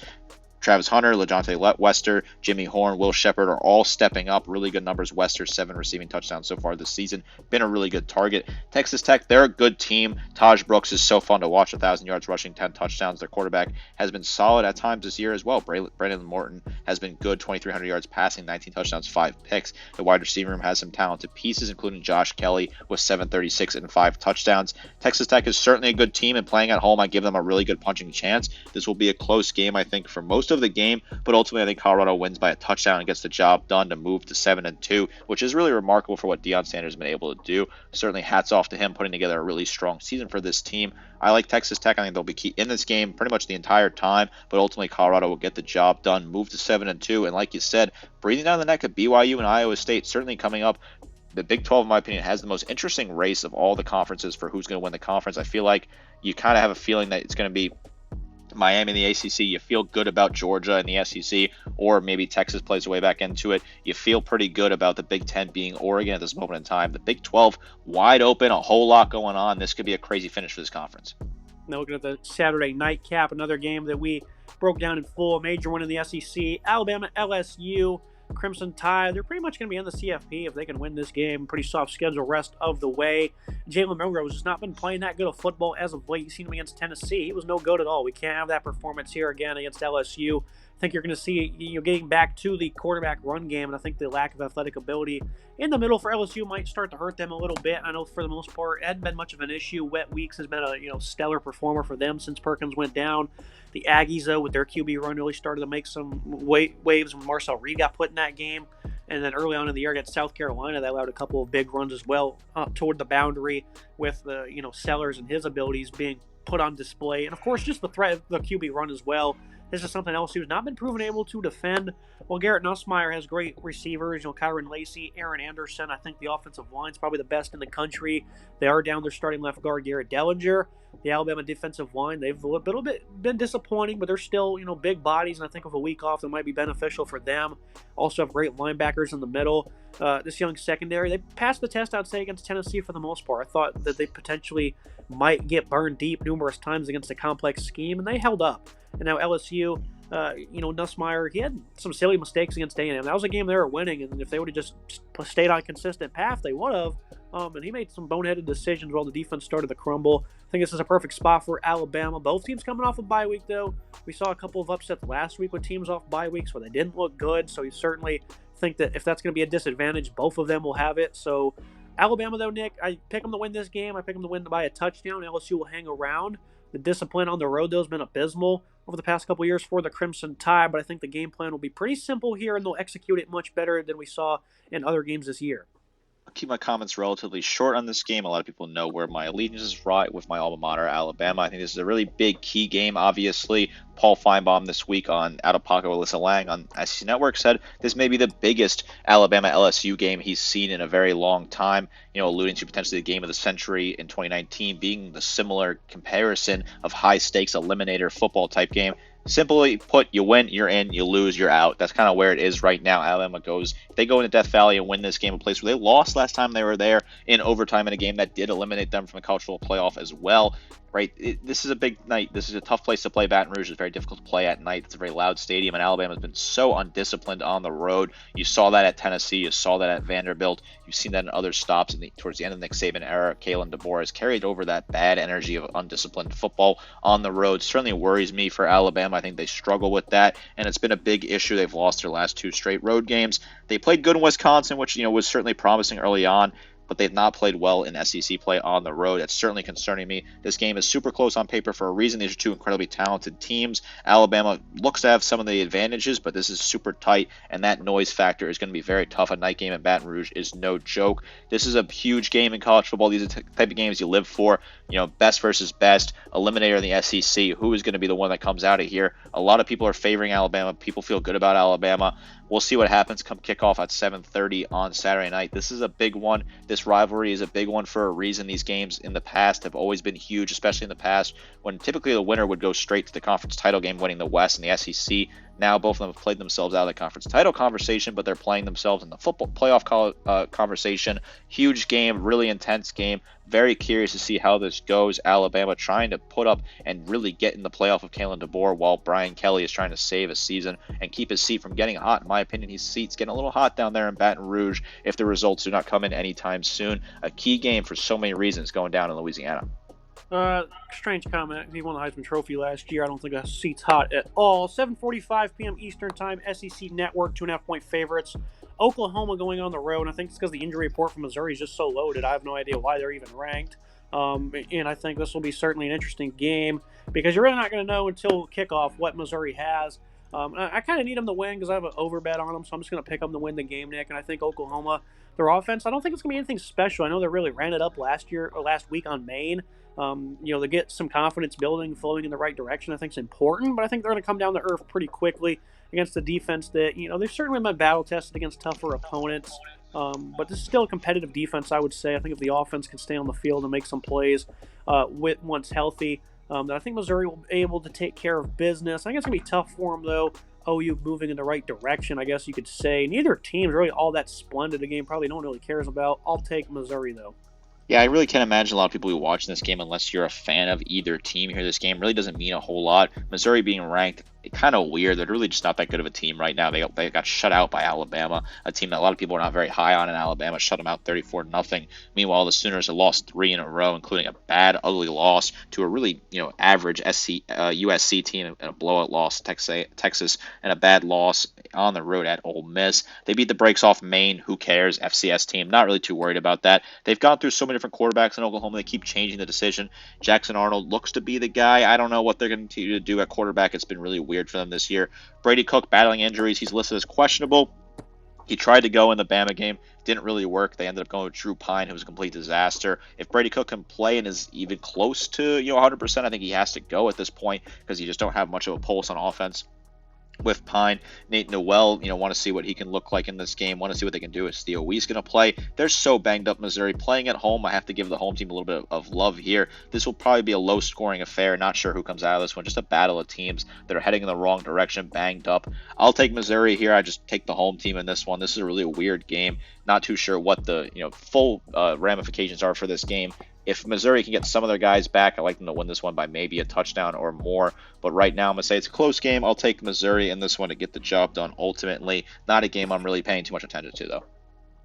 Travis Hunter, LaJohntay Wester, Jimmy Horn, Will Shepard are all stepping up. Really good numbers. Wester, 7 receiving touchdowns so far this season. Been a really good target. Texas Tech, they're a good team. Taj Brooks is so fun to watch. 1,000 yards rushing, 10 touchdowns. Their quarterback has been solid at times this year as well. Brandon Morton has been good. 2,300 yards passing, 19 touchdowns, 5 picks. The wide receiver room has some talented pieces, including Josh Kelly with 736 and 5 touchdowns. Texas Tech is certainly a good team, and playing at home, I give them a really good punching chance. This will be a close game, I think, for most of the game, but ultimately I think Colorado wins by a touchdown and gets the job done to move to 7-2, which is really remarkable for what Deion Sanders has been able to do. Certainly hats off to him putting together a really strong season for this team. I like Texas Tech. I think they'll be key in this game pretty much the entire time, but ultimately Colorado will get the job done, move to 7-2, and like you said, breathing down the neck of BYU and Iowa State certainly coming up. The Big 12, in my opinion, has the most interesting race of all the conferences for who's going to win the conference. I feel like you kind of have a feeling that it's going to be Miami in the ACC. You feel good about Georgia in the SEC, or maybe Texas plays their way back into it. You feel pretty good about the Big 10 being Oregon at this moment in time. The Big 12, wide open, a whole lot going on. This could be a crazy finish for this conference. Now looking at the Saturday nightcap, another game that we broke down in full. A major one in the SEC. Alabama, LSU. Crimson Tide, they're pretty much going to be on the CFP if they can win this game. Pretty soft schedule rest of the way. Jalen Milroe has just not been playing that good of football as of late. You've seen him against Tennessee. He was no good at all. We can't have that performance here again against LSU. I think you're going to see getting back to the quarterback run game, and I think the lack of athletic ability in the middle for LSU might start to hurt them a little bit. I know for the most part, it hadn't been much of an issue. Wet Weeks has been a stellar performer for them since Perkins went down. The Aggies, though, with their QB run, really started to make some waves when Marcel Reed got put in that game. And then early on in the year against South Carolina, that allowed a couple of big runs as well toward the boundary with the Sellers and his abilities being put on display. And, of course, just the threat of the QB run as well. This is something else who's not been proven able to defend. Well, Garrett Nussmeier has great receivers. Kyron Lacey, Aaron Anderson. I think the offensive line's probably the best in the country. They are down their starting left guard, Garrett Dellinger. The Alabama defensive line, they've a little bit been disappointing, but they're still, big bodies, and I think with a week off, that might be beneficial for them. Also have great linebackers in the middle. This young secondary, they passed the test, I'd say, against Tennessee for the most part. I thought that they potentially might get burned deep numerous times against a complex scheme, and they held up. And now LSU, Nussmeier, he had some silly mistakes against A&M. That was a game they were winning, and if they would have just stayed on a consistent path, they would have. And he made some boneheaded decisions while the defense started to crumble. I think this is a perfect spot for Alabama. Both teams coming off a bye week, though. We saw a couple of upsets last week with teams off bye weeks where they didn't look good. So you certainly think that if that's going to be a disadvantage, both of them will have it. So Alabama, though, Nick, I pick them to win this game. I pick them to win by a touchdown. LSU will hang around. The discipline on the road, though, has been abysmal over the past couple of years for the Crimson Tide, but I think the game plan will be pretty simple here, and they'll execute it much better than we saw in other games this year. I'll keep my comments relatively short on this game. A lot of people know where my allegiance is right with my alma mater, Alabama. I think this is a really big key game, obviously. Paul Feinbaum this week on Out of Pocket with Alyssa Lang on SEC Network said this may be the biggest Alabama LSU game he's seen in a very long time, alluding to potentially the game of the century in 2019 being the similar comparison of high-stakes eliminator football type game. Simply put, you win, you're in, you lose, you're out. That's kind of where it is right now. Alabama goes, if they go into Death Valley and win this game, a place where they lost last time they were there in overtime in a game that did eliminate them from the college football playoff as well. Right, this is a big night. This is a tough place to play. Baton Rouge is very difficult to play at night. It's a very loud stadium, and Alabama's been so undisciplined on the road. You saw that at Tennessee. You saw that at Vanderbilt. You've seen that in other stops towards the end of the Nick Saban era. Kalen DeBoer has carried over that bad energy of undisciplined football on the road. Certainly worries me for Alabama. I think they struggle with that, and it's been a big issue. They've lost their last 2 straight road games. They played good in Wisconsin, which was certainly promising early on, but they've not played well in SEC play on the road. That's certainly concerning me. This game is super close on paper for a reason. These are 2 incredibly talented teams. Alabama looks to have some of the advantages, but this is super tight, and that noise factor is going to be very tough. A night game in Baton Rouge is no joke. This is a huge game in college football. These are the type of games you live for. Best versus best, eliminator in the SEC. Who is going to be the one that comes out of here? A lot of people are favoring Alabama. People feel good about Alabama. We'll see what happens come kickoff at 7:30 on Saturday night. This is a big one. This rivalry is a big one for a reason. These games in the past have always been huge, especially in the past when typically the winner would go straight to the conference title game, winning the West and the SEC. Now both of them have played themselves out of the conference title conversation, but they're playing themselves in the football playoff conversation. Huge game, really intense game. Very curious to see how this goes. Alabama trying to put up and really get in the playoff of Kalen DeBoer while Brian Kelly is trying to save a season and keep his seat from getting hot. In my opinion, his seat's getting a little hot down there in Baton Rouge if the results do not come in anytime soon. A key game for so many reasons going down in Louisiana. Strange comment. He won the Heisman Trophy last year. I don't think that seat's hot at all. 7:45 p.m. Eastern Time, SEC Network, 2.5-point favorites. Oklahoma going on the road. And I think it's because the injury report from Missouri is just so loaded. I have no idea why they're even ranked. And I think this will be certainly an interesting game because you're really not going to know until kickoff what Missouri has. I kind of need them to win because I have an over bet on them, so I'm just going to pick them to win the game, Nick. And I think Oklahoma, their offense, I don't think it's going to be anything special. I know they really ran it up last week on Maine. To get some confidence building, flowing in the right direction, I think is important. But I think they're going to come down to earth pretty quickly against a defense that, they've certainly been battle tested against tougher opponents. But this is still a competitive defense, I would say. I think if the offense can stay on the field and make some plays once healthy, I think Missouri will be able to take care of business. I think it's going to be tough for them, though. OU moving in the right direction, I guess you could say. Neither team's really all that splendid. A game probably no one really cares about. I'll take Missouri, though. Yeah, I really can't imagine a lot of people who watch this game unless you're a fan of either team here. This game really doesn't mean a whole lot. Missouri being ranked, kind of weird. They're really just not that good of a team right now. They got shut out by Alabama, a team that a lot of people are not very high on in Alabama. Shut them out 34-0. Meanwhile, the Sooners have lost 3 in a row, including a bad, ugly loss to a really average USC team and a blowout loss to Texas, and a bad loss on the road at Ole Miss. They beat the brakes off Maine. Who cares? FCS team. Not really too worried about that. They've gone through so many different quarterbacks in Oklahoma. They keep changing the decision. Jackson Arnold looks to be the guy. I don't know what they're going to do at quarterback. It's been really weird for them this year. Brady Cook battling injuries. He's listed as questionable. He tried to go in the Bama game. Didn't really work. They ended up going with Drew Pine, who was a complete disaster. If Brady Cook can play and is even close to 100%, I think he has to go at this point because you just don't have much of a pulse on offense with Pine. Nate Noel, want to see what he can look like in this game. Want to see what they can do. Is Theo Weiss going to play? They're so banged up, Missouri. Playing at home, I have to give the home team a little bit of love here. This will probably be a low-scoring affair. Not sure who comes out of this one. Just a battle of teams that are heading in the wrong direction, banged up. I'll take Missouri here. I just take the home team in this one. This is a really weird game. Not too sure what the full ramifications are for this game. If Missouri can get some of their guys back, I like them to win this one by maybe a touchdown or more. But right now, I'm going to say it's a close game. I'll take Missouri in this one to get the job done ultimately. Not a game I'm really paying too much attention to, though.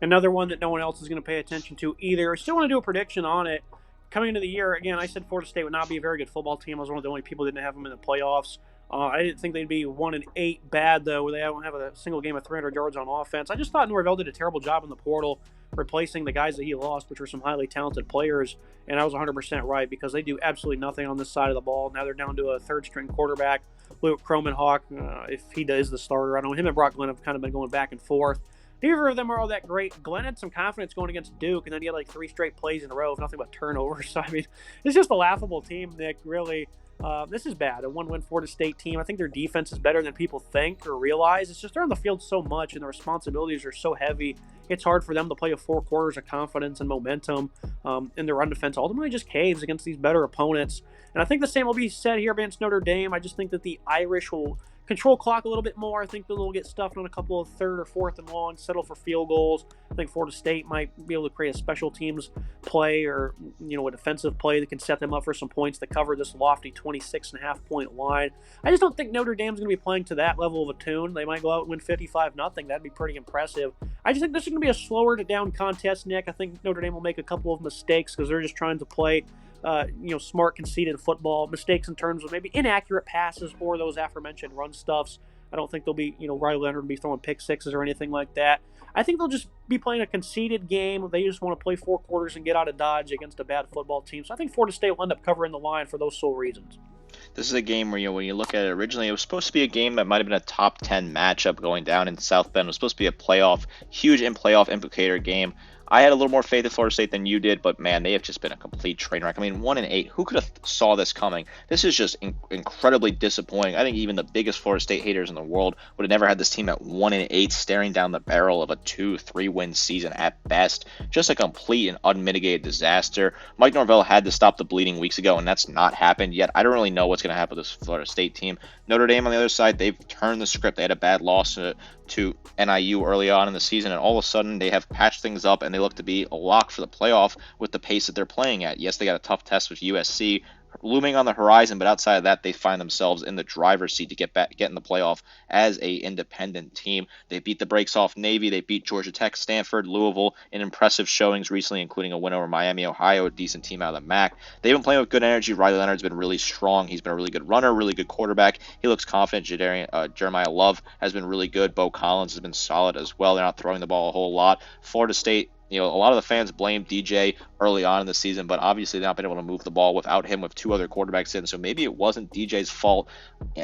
Another one that no one else is going to pay attention to either. I still want to do a prediction on it. Coming into the year, again, I said Florida State would not be a very good football team. I was one of the only people that didn't have them in the playoffs. I didn't think they'd be 1-8 bad, though, where they don't have a single game of 300 yards on offense. I just thought Norvell did a terrible job in the portal, replacing the guys that he lost, which were some highly talented players. And I was 100% right, because they do absolutely nothing on this side of the ball. Now they're down to a third-string quarterback, Luke Kromenhoek, if he is the starter. I don't know. Him and Brock Glenn have kind of been going back and forth. Neither of them are all that great. Glenn had some confidence going against Duke, and then he had like 3 straight plays in a row of nothing but turnovers. So, I mean, it's just a laughable team, Nick, really. This is bad. A 1-win Florida State team. I think their defense is better than people think or realize. It's just they're on the field so much, and the responsibilities are so heavy. It's hard for them to play 4 quarters of confidence and momentum, and their run defense ultimately just caves against these better opponents. And I think the same will be said here against Notre Dame. I just think that the Irish will control clock a little bit more. I think they'll get stuffed on a couple of 3rd or 4th and long, settle for field goals. I think Florida State might be able to create a special teams play or, a defensive play that can set them up for some points to cover this lofty 26.5-point line. I just don't think Notre Dame's going to be playing to that level of a tune. They might go out and win 55-0. That'd be pretty impressive. I just think this is going to be a slower to down contest, Nick. I think Notre Dame will make a couple of mistakes because they're just trying to play smart, conceded football. Mistakes in terms of maybe inaccurate passes or those aforementioned run stuffs. I don't think they'll be, Riley Leonard will be throwing pick sixes or anything like that. I think they'll just be playing a conceded game. They just want to play 4 quarters and get out of Dodge against a bad football team. So I think Florida State will end up covering the line for those sole reasons. This is a game where, when you look at it originally, it was supposed to be a game that might have been a top 10 matchup going down in South Bend. It was supposed to be a huge playoff implicator game. I had a little more faith in Florida State than you did, but man, they have just been a complete train wreck. I mean, 1-8, who could have saw this coming? This is just incredibly disappointing. I think even the biggest Florida State haters in the world would have never had this team at 1-8, staring down the barrel of a 2-3 win season at best. Just a complete and unmitigated disaster. Mike Norvell had to stop the bleeding weeks ago, and that's not happened yet. I don't really know what's going to happen with this Florida State team. Notre Dame on the other side, they've turned the script. They had a bad loss to NIU early on in the season, and all of a sudden they have patched things up and they look to be a lock for the playoff with the pace that they're playing at. Yes, they got a tough test with USC looming on the horizon, but outside of that, they find themselves in the driver's seat to get in the playoff as a independent team. They beat the brakes off Navy. They beat Georgia Tech, Stanford, Louisville in impressive showings recently, including a win over Miami, Ohio, a decent team out of the MAC. They've been playing with good energy. Riley Leonard's been really strong. He's been a really good runner, really good quarterback. He looks confident. Jeremiah Love has been really good. Bo Collins has been solid as well. They're not throwing the ball a whole lot. Florida State, a lot of the fans blame DJ early on in the season, but obviously they've not been able to move the ball without him with 2 other quarterbacks in, so maybe it wasn't DJ's fault.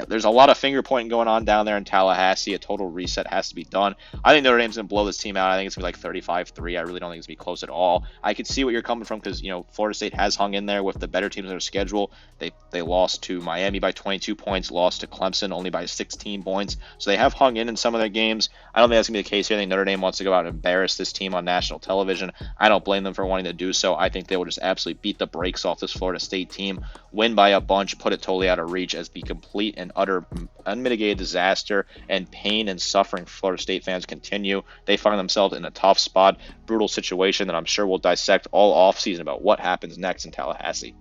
There's a lot of finger pointing going on down there in Tallahassee. A total reset has to be done. I think Notre Dame's going to blow this team out. I think it's going to be like 35-3. I really don't think it's going to be close at all. I could see what you're coming from because, Florida State has hung in there with the better teams in their schedule. They lost to Miami by 22 points, lost to Clemson only by 16 points, so they have hung in some of their games. I don't think that's going to be the case here. I think Notre Dame wants to go out and embarrass this team on national television. I don't blame them for wanting to do so. I think they will just absolutely beat the brakes off this Florida State team, win by a bunch, put it totally out of reach as the complete and utter unmitigated disaster and pain and suffering Florida State fans continue. They find themselves in a tough spot, brutal situation that I'm sure we'll dissect all offseason about what happens next in Tallahassee.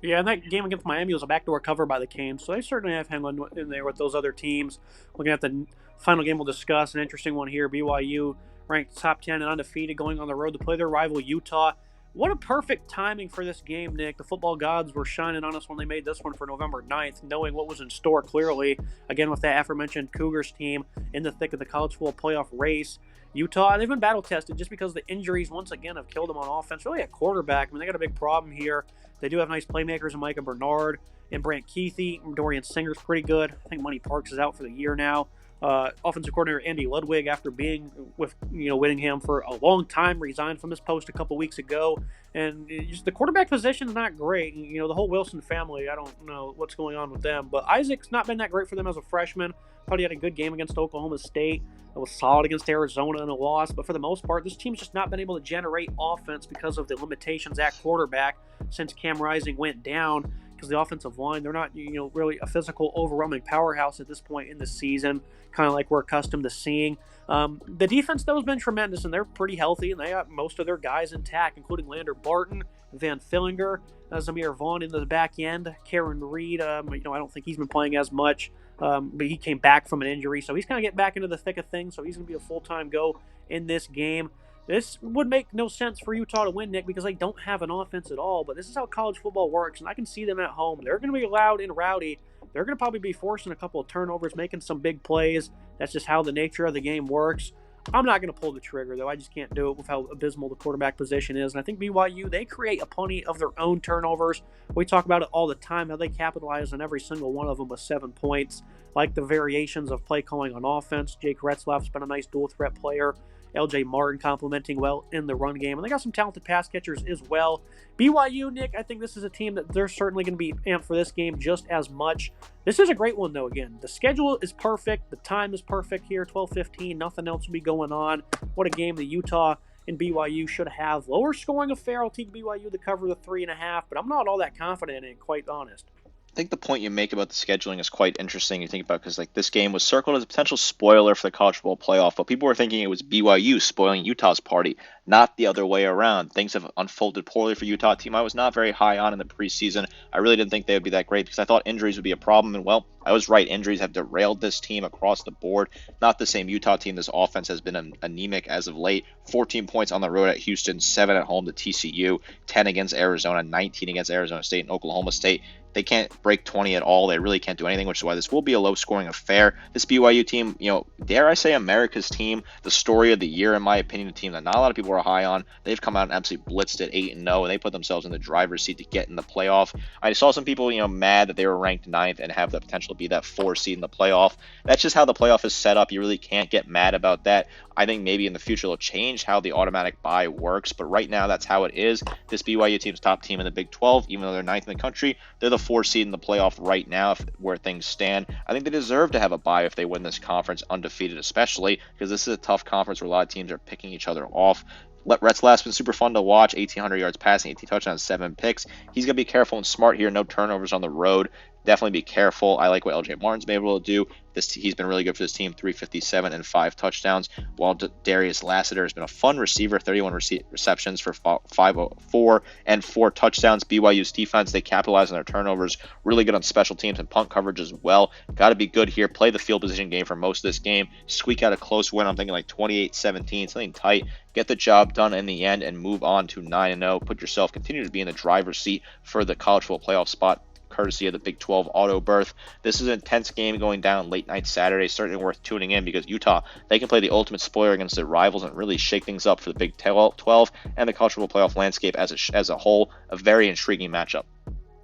Yeah, and that game against Miami was a backdoor cover by the Canes, so they certainly have hang on in there with those other teams. Looking at the final game we'll discuss, an interesting one here. BYU ranked top 10 and undefeated going on the road to play their rival Utah. What a perfect timing for this game, Nick. The football gods were shining on us when they made this one for November 9th, knowing what was in store clearly. Again, with that aforementioned Cougars team in the thick of the college football playoff race. Utah, they've been battle-tested just because the injuries, once again, have killed them on offense. Really at quarterback. I mean, they got a big problem here. They do have nice playmakers in Micah Bernard and Brant Keithy. Dorian Singer's pretty good. I think Money Parks is out for the year now. Offensive coordinator Andy Ludwig, after being with Whittingham for a long time, resigned from his post a couple weeks ago. And just the quarterback position is not great. The whole Wilson family, I don't know what's going on with them. But Isaac's not been that great for them as a freshman. Thought he had a good game against Oklahoma State. It was solid against Arizona in a loss. But for the most part, this team's just not been able to generate offense because of the limitations at quarterback since Cam Rising went down. Because the offensive line, they're not, really a physical, overwhelming powerhouse at this point in the season, kind of like we're accustomed to seeing. The defense, though, has been tremendous, and they're pretty healthy, and they got most of their guys intact, including Lander Barton, Van Fillinger, Zamir Vaughn in the back end, Karen Reed. I don't think he's been playing as much, but he came back from an injury, so he's kind of getting back into the thick of things, so he's going to be a full-time go in this game. This would make no sense for Utah to win, Nick, because they don't have an offense at all. But this is how college football works, and I can see them at home. They're going to be loud and rowdy. They're going to probably be forcing a couple of turnovers, making some big plays. That's just how the nature of the game works. I'm not going to pull the trigger, though. I just can't do it with how abysmal the quarterback position is. And I think BYU, they create a plenty of their own turnovers. We talk about it all the time, how they capitalize on every single one of them with 7 points. Like the variations of play calling on offense. Jake Retzlaff's been a nice dual threat player. LJ Martin complementing well in the run game. And they got some talented pass catchers as well. BYU, Nick, I think this is a team that they're certainly going to be amped for this game just as much. This is a great one, though, again. The schedule is perfect. The time is perfect here, 12:15. Nothing else will be going on. What a game the Utah and BYU should have. Lower scoring affair. I'll take BYU to cover the 3.5, but I'm not all that confident in it, quite honest. I think the point you make about the scheduling is quite interesting. You think about because like this game was circled as a potential spoiler for the college football playoff, but people were thinking it was BYU spoiling Utah's party, not the other way around. Things have unfolded poorly for Utah, a team I was not very high on in the preseason. I really didn't think they would be that great because I thought injuries would be a problem, and well, I was right. Injuries have derailed this team across the board. Not the same Utah team. This offense has been anemic as of late. 14 points on the road at Houston, 7 at home to TCU, 10 against Arizona, 19 against Arizona State and Oklahoma State. They can't break 20 at all. They really can't do anything, which is why this will be a low-scoring affair. This BYU team, dare I say America's team, the story of the year, in my opinion, a team that not a lot of people are high on. They've come out and absolutely blitzed it 8-0, and they put themselves in the driver's seat to get in the playoff. I saw some people, mad that they were ranked 9th and have the potential to be that 4 seed in the playoff. That's just how the playoff is set up. You really can't get mad about that. I think maybe in the future it'll change how the automatic bye works, but right now that's how it is. This BYU team's top team in the Big 12, even though they're 9th in the country, they're the 4 seed in the playoff right now where things stand. I think they deserve to have a bye if they win this conference undefeated, especially because this is a tough conference where a lot of teams are picking each other off. Retzlaff's been super fun to watch, 1,800 yards passing, 18 touchdowns, 7 picks. He's going to be careful and smart here, no turnovers on the road. Definitely be careful. I like what LJ Martin's been able to do. He's been really good for this team, 357 and 5 touchdowns, while Darius Lassiter has been a fun receiver, 31 receptions for 504 and 4 touchdowns. BYU's defense, they capitalize on their turnovers, really good on special teams and punt coverage as well. Got to be good here. Play the field position game for most of this game. Squeak out a close win. I'm thinking like 28-17, something tight. Get the job done in the end and move on to 9-0. Continue to be in the driver's seat for the college football playoff spot, courtesy of the Big 12 auto berth. This is an intense game going down late night Saturday. Certainly worth tuning in because Utah, they can play the ultimate spoiler against their rivals and really shake things up for the Big 12 and the college football playoff landscape as a whole. A very intriguing matchup.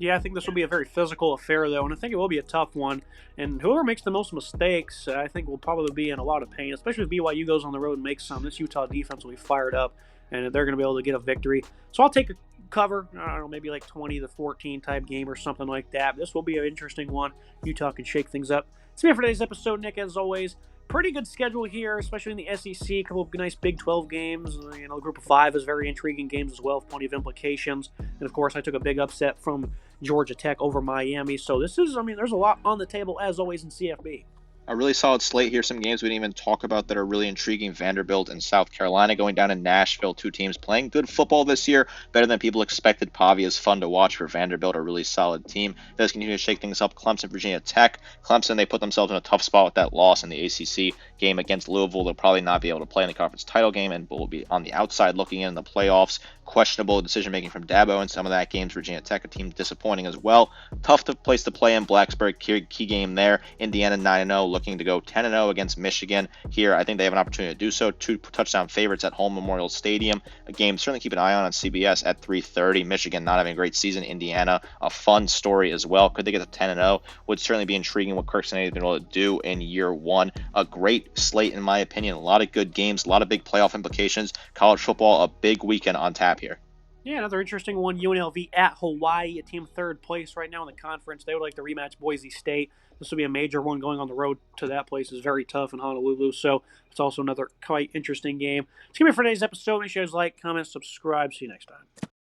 Yeah, I think this will be a very physical affair, though, and I think it will be a tough one. And whoever makes the most mistakes, I think will probably be in a lot of pain, especially if BYU goes on the road and makes some. This Utah defense will be fired up, and they're going to be able to get a victory. So I'll take a cover, I don't know, maybe like 20-14 type game or something like that. This will be an interesting one. Utah can shake things up. That's it for today's episode, Nick, as always. Pretty good schedule here, especially in the SEC. A couple of nice Big 12 games. The Group of 5 is very intriguing games as well, plenty of implications. And, of course, I took a big upset from Georgia Tech over Miami. So this is, there's a lot on the table, as always, in CFB. A really solid slate here. Some games we didn't even talk about that are really intriguing. Vanderbilt and South Carolina going down to Nashville. 2 teams playing good football this year. Better than people expected. Pavia is fun to watch for Vanderbilt. A really solid team. Does continue to shake things up. Clemson, Virginia Tech. Clemson, they put themselves in a tough spot with that loss in the ACC game against Louisville. They'll probably not be able to play in the conference title game and will be on the outside looking in the playoffs. Questionable decision-making from Dabo in some of that games. Virginia Tech, a team disappointing as well. Tough place to play in. Blacksburg, key game there. Indiana 9-0, looking to go 10-0 against Michigan here. I think they have an opportunity to do so. 2 touchdown favorites at home Memorial Stadium. A game certainly keep an eye on CBS at 3:30. Michigan not having a great season. Indiana, a fun story as well. Could they get to 10-0? Would certainly be intriguing what Kirk Cincinnati has been able to do in year 1. A great slate, in my opinion. A lot of good games, a lot of big playoff implications. College football, a big weekend on tap here. Yeah, another interesting one, UNLV at Hawaii, a team 3rd place right now in the conference. They would like to rematch Boise State. This will be a major one. Going on the road to that place is very tough in Honolulu, so it's also another quite interesting game. That's going to be it for today's episode. Make sure you guys like, comment, subscribe. See you next time.